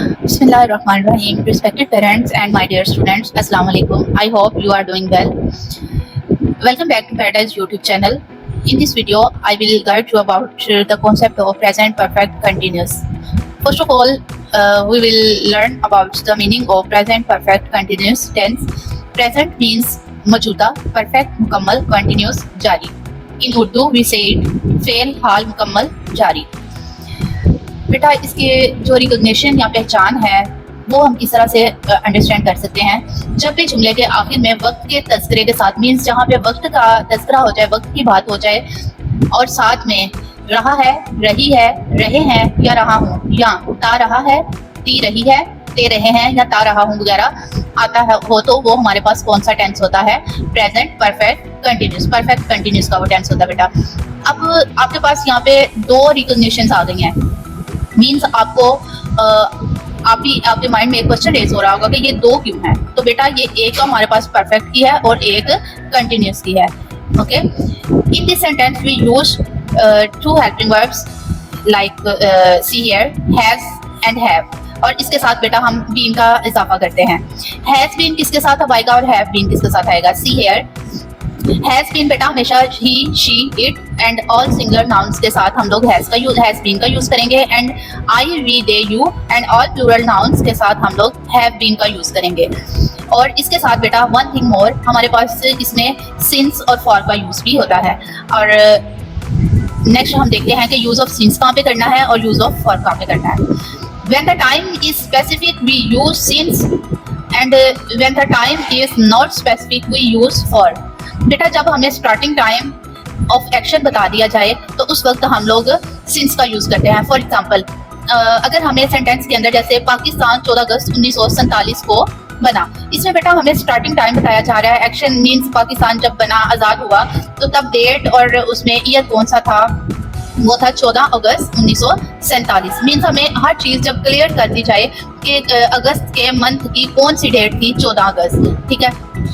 Bismillahirrahmanirrahim. Respected parents and my dear students, Assalamu alaikum. I hope you are doing well. Welcome back to Paradise YouTube channel. In this video, I will guide you about the concept of present perfect continuous. First of all, we will learn about the meaning of present perfect continuous tense. Present means मौजूदा, perfect मुकम्मल, continuous जारी. In Urdu we say it फेल हाल मुकम्मल जारी. बेटा इसके जो रिकॉग्निशन या पहचान है वो हम किस तरह से अंडरस्टैंड कर सकते हैं. जब भी जुमले के आखिर में वक्त के तस्करे के साथ मीन्स जहाँ पे वक्त का तस्करा हो जाए, वक्त की बात हो जाए और साथ में रहा है, रही है, रहे हैं या रहा हूँ या ता रहा है, ती रही है, ते रहे हैं या ता रहा हूँ वगैरह आता है हो तो वो हमारे पास कौन सा टेंस होता है? Present perfect continuous. Perfect continuous का वो टेंस होता है बेटा. अब आपके पास यहाँ पे दो रिकॉग्निशंस आ गई हैं. मीन्स आपको आपके माइंड में एक क्वेश्चन रेज हो रहा होगा कि ये दो क्यों है. तो बेटा ये एक तो हमारे पास परफेक्ट की है और एक कंटिन्यूस की है. Okay, in this sentence we use two helping verbs like see here, has and have. और इसके साथ बेटा हम बीन का इजाफा करते हैं. हैज बीन किसके साथ अब आएगा और हैव बीन किसके साथ आएगा? सी हियर हैज बीन बेटा हमेशा ही, she, it and all singular nouns के साथ हम लोग हैज बीन का यूज करेंगे. And I, we, they, you and all plural nouns के साथ हम लोग हैव बीन का यूज करेंगे. और इसके साथ बेटा वन थिंग मोर, हमारे पास इसमें सिंस और फॉर का यूज भी होता है. और नेक्स्ट हम देखते हैं कि यूज ऑफ सिंस कहाँ पे करना है और यूज ऑफ फॉर कहाँ पे करना है. When the time is specific we use since and when the time is not specific we use for. बेटा जब हमें स्टार्टिंग टाइम ऑफ एक्शन बता दिया जाए तो उस वक्त हम लोग सिंस का यूज करते हैं. फॉर एग्जाम्पल अगर हमें सेंटेंस के अंदर जैसे पाकिस्तान 14 अगस्त 1947 को बना, इसमें बेटा हमें स्टार्टिंग टाइम बताया जा रहा है. एक्शन मीन्स पाकिस्तान जब बना, आज़ाद हुआ, तो तब डेट और उसमें ईयर कौन सा था? वो था 14 अगस्त 1947. मीन्स हमें हर चीज़ जब क्लियर कर दी जाए कि अगस्त के मंथ की कौन सी डेट थी, 14 अगस्त, ठीक है,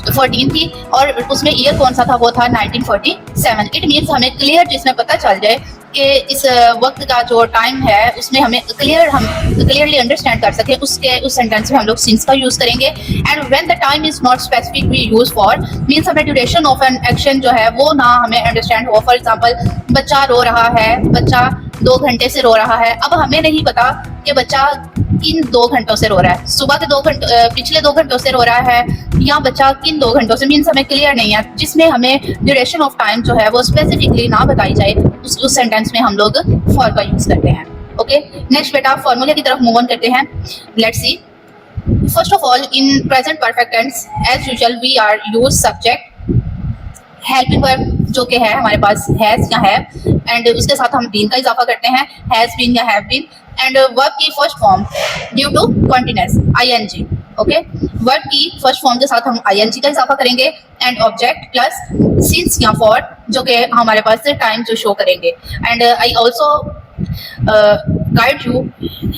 14 थी, और उसमें ईयर कौन सा था? वो था 1947. इट मीन्स हमें क्लियर जिसमें पता चल जाए कि इस वक्त का जो टाइम है उसमें हम क्लियरली अंडरस्टैंड कर सकें, उस सेंटेंस में हम लोग सिंस का यूज करेंगे. And when the time is not specific we use for. Means हमें ड्यूरेशन ऑफ एन एक्शन जो है वो ना हमें अंडरस्टैंड हो. फॉर एग्जाम्पल बच्चा रो रहा है, बच्चा 2 घंटे से रो रहा है. अब हमें नहीं पता कि बच्चा किन 2 घंटों से रो रहा है, सुबह के 2 घंटों, पिछले 2 घंटों से रो रहा है, या बच्चा किन 2 घंटों से. मीन्स हमें क्लियर नहीं है. जिसमें हमें ड्यूरेशन ऑफ टाइम जो है वो स्पेसिफिकली ना बताई जाए उस सेंटेंस में हम लोग फॉर का यूज करते हैं. ओके, नेक्स्ट बेटा फॉर्मूले की तरफ मूव ऑन करते हैं. Let's see. First of all in present perfect tense as usual we are use subject, helping verb जो कि है हमारे पास हैज या हैव, एंड उसके साथ हम बीन का इजाफा करते हैं, हैज बीन या हैव बीन. एंड वर्ब की first form due to continuous ING. Okay, verb की फर्स्ट फॉर्म के साथ हम आईएनजी का इजाफा करेंगे. एंड ऑब्जेक्ट प्लस सिंस या फॉर जो कि हमारे पास टाइम जो शो करेंगे. And I also guide you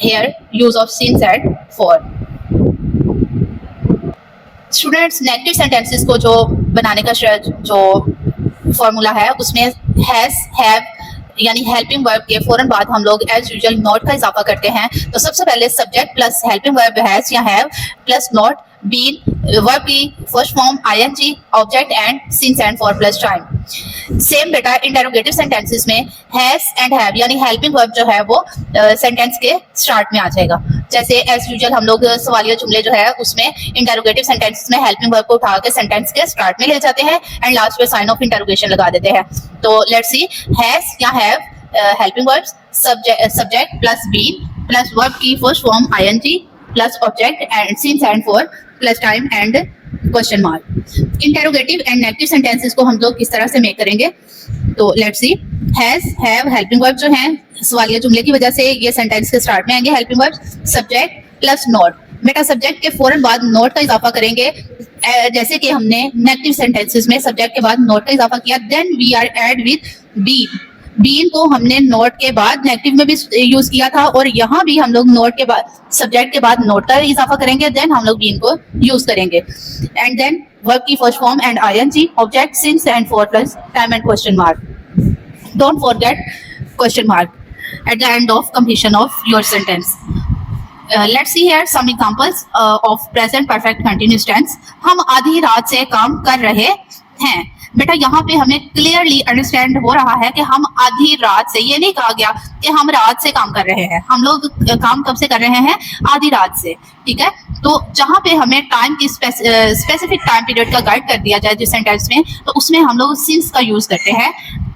here use of since and for. Students negative sentences को जो बनाने का जो फॉर्मूला है उसमें हैज, हैव यानी हेल्पिंग वर्ब के फौरन बाद हम लोग एज यूजुअल नॉट का इजाफा करते हैं. तो सबसे पहले subject plus helping verb has या have plus not, been, verb की first form ING, object and since and for plus time. Same बेटा इंटरोगेटिव सेंटेंसेस में हैज एंड हैव यानी हेल्पिंग वर्ब जो है वो सेंटेंस के स्टार्ट में आ जाएगा. जैसे एज यूजुअल हम लोग सवालिया जुमले जो है उसमें इंटरोगेटिव सेंटेंसेस में हेल्पिंग वर्ब को उठा के सेंटेंस के स्टार्ट में ले जाते हैं एंड लास्ट में साइन ऑफ इंटरोगेशन लगा देते हैं. तो लेट्स सी. हैज या have helping verbs, subject plus been plus verb की first form ING plus object and since and for plus time and question mark. Interrogative and negative sentences को हम लोग किस तरह से मेक करेंगे? तो let's see. Has, have helping verb जो हैं सवालिया जुमले की वजह से ये सेंटेंस के स्टार्ट में आएंगे. Helping verb subject plus note. बेटा सब्जेक्ट के फौरन बाद नोट का इजाफा करेंगे, जैसे कि हमने नेगेटिव सेंटेंसेस में सब्जेक्ट के बाद नोट का इजाफा किया. Then we are add with been. Been को हमने नोट के बाद नेगेटिव में भी यूज किया था और यहाँ भी हम लोग नोट के बाद सब्जेक्ट के बाद नोट का इजाफा करेंगे. देन हम लोग बीन को यूज करेंगे. एंड देन वर्ब की first form and ING, object, since and for plus time and question mark. Don't forget question mark at the end of completion of your sentence. Let's see here some examples of present perfect continuous tense. हम आधी रात से काम कर रहे हैं। बेटा यहाँ पे हमें क्लियरली अंडरस्टैंड हो रहा है कि हम आधी रात से, ये नहीं कहा गया कि हम रात से काम कर रहे हैं। हम लोग काम कब से कर रहे हैं? आधी रात से, ठीक है। तो जहाँ पे हमें टाइम की स्पेसिफिक टाइम पीरियड का गाइड कर दिया जाए जिस सेंटेंस में, तो उसमें हम लोग सिंस का यूज करते हैं।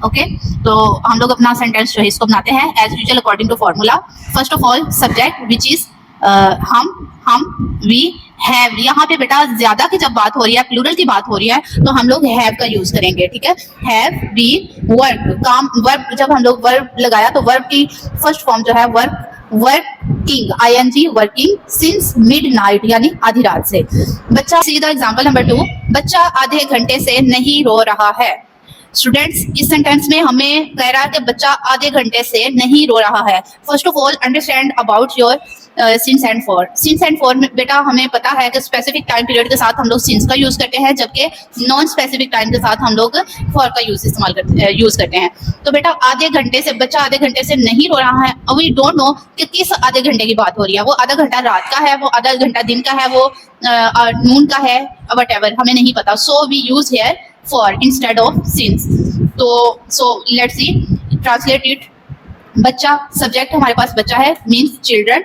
ओके, तो हम लोग अपना सेंटेंस जो है इसको बनाते हैं as usual according to formula. First of all subject which is हम, वी, हैव। यहाँ पे बेटा ज्यादा की जब बात हो रही है, प्लूरल की बात हो रही है, तो हम लोग हैव का यूज करेंगे, ठीक है। हैव बीन वर्क, काम, वर्क, जब हम लोग वर्ब लगाया तो वर्ब की फर्स्ट फॉर्म जो है work, working, ING, working since midnight, यानी आधी रात से। बच्चा, सी द एग्जांपल नंबर 2, बच्चा आधे घंटे से नहीं रो रहा है। स्टूडेंट्स, इस सेंटेंस में हमें कह रहा है कि बच्चा आधे घंटे से नहीं रो रहा है। First of all understand about your sins and for. Since and for में बेटा हमें पता है कि स्पेसिफिक टाइम पीरियड के साथ हम लोग सिंस का यूज करते हैं, जबकि नॉन स्पेसिफिक टाइम के साथ हम लोग फॉर का यूज करते हैं। तो बेटा आधे घंटे से, बच्चा आधे घंटे से नहीं रो रहा है। वी डोंट नो कि किस आधे घंटे की बात हो रही है। वो आधा घंटा रात का है, वो आधा घंटा दिन का है, वो नून का है, वट एवर, हमें नहीं पता। So we use here for instead of since. तो so let's see, translate it. बच्चा, सब्जेक्ट हमारे पास बच्चा है, means children.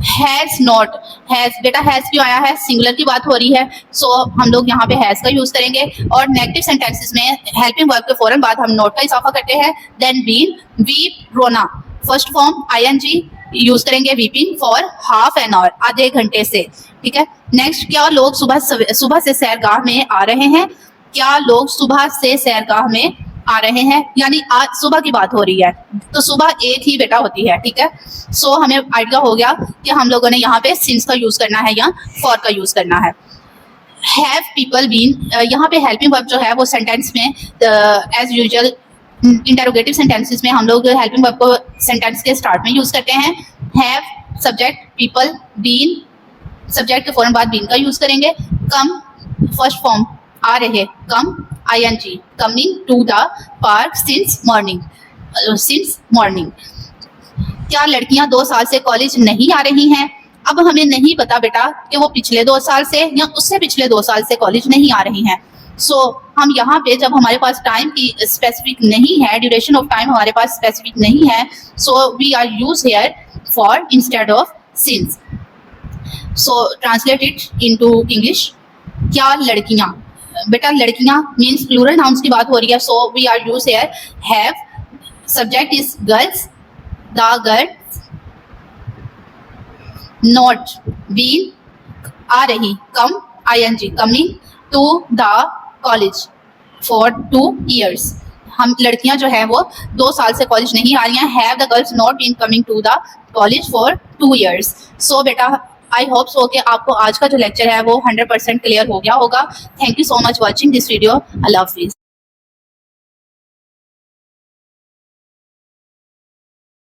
Has not, has, बेटा हैज क्यों आया है? सिंगुलर की बात हो रही है, सो हम लोग यहाँ पे हैज का यूज करेंगे। और नेगेटिव सेंटेंसेस में हेल्पिंग वर्ब के फौरन बाद हम नॉट का इजाफा करते हैं। देन बीन, वीप, रोना, फर्स्ट फॉर्म आईएनजी यूज करेंगे weeping for half an hour, आधे घंटे से, ठीक है। नेक्स्ट, क्या लोग सुबह से सैरगाह में आ रहे हैं? क्या लोग सुबह से सैरगाह में आ रहे हैं, यानी आज सुबह की बात हो रही है, तो सुबह एक ही बेटा होती है, ठीक है। सो हमें आइडिया हो गया कि हम लोगों ने यहाँ पे सिंस का यूज करना है या फॉर का यूज करना है। हैव पीपल बीन, यहाँ पे हेल्पिंग वर्ब जो है वो सेंटेंस में एज यूजुअल इंटरोगेटिव सेंटेंसेस में हम लोग हेल्पिंग वर्ब को सेंटेंस के स्टार्ट में यूज करते हैं। Have subject, people, been subject के फौरन बाद बीन का यूज करेंगे। कम फर्स्ट फॉर्म आ रहे, come I N G, coming to the park since morning, since morning. क्या लड़कियां 2 साल से कॉलेज नहीं आ रही हैं? अब हमें नहीं पता बेटा कि वो पिछले 2 साल से या उससे पिछले 2 साल से कॉलेज नहीं आ रही हैं। सो हम यहाँ पे जब हमारे पास टाइम की स्पेसिफिक नहीं है, ड्यूरेशन ऑफ टाइम हमारे पास स्पेसिफिक नहीं है, so we are use here for instead of since. So translate it into English. क्या लड़कियां, बेटा लड़कियां मीन्स प्लूरल नाउन्स की बात हो रही है, so we are use here have, subject is girls, the girls, not, been, आ रही, come I N G, coming to the college for 2 years। हम लड़कियां जो है वो 2 साल से कॉलेज नहीं आ रही हैं। Have the girls not been coming to the college for 2 years। So बेटा आई होप सो कि आपको आज का जो लेक्चर है वो 100% क्लियर हो गया होगा। Thank you so much watching this video. अल्लाह हाफिज़।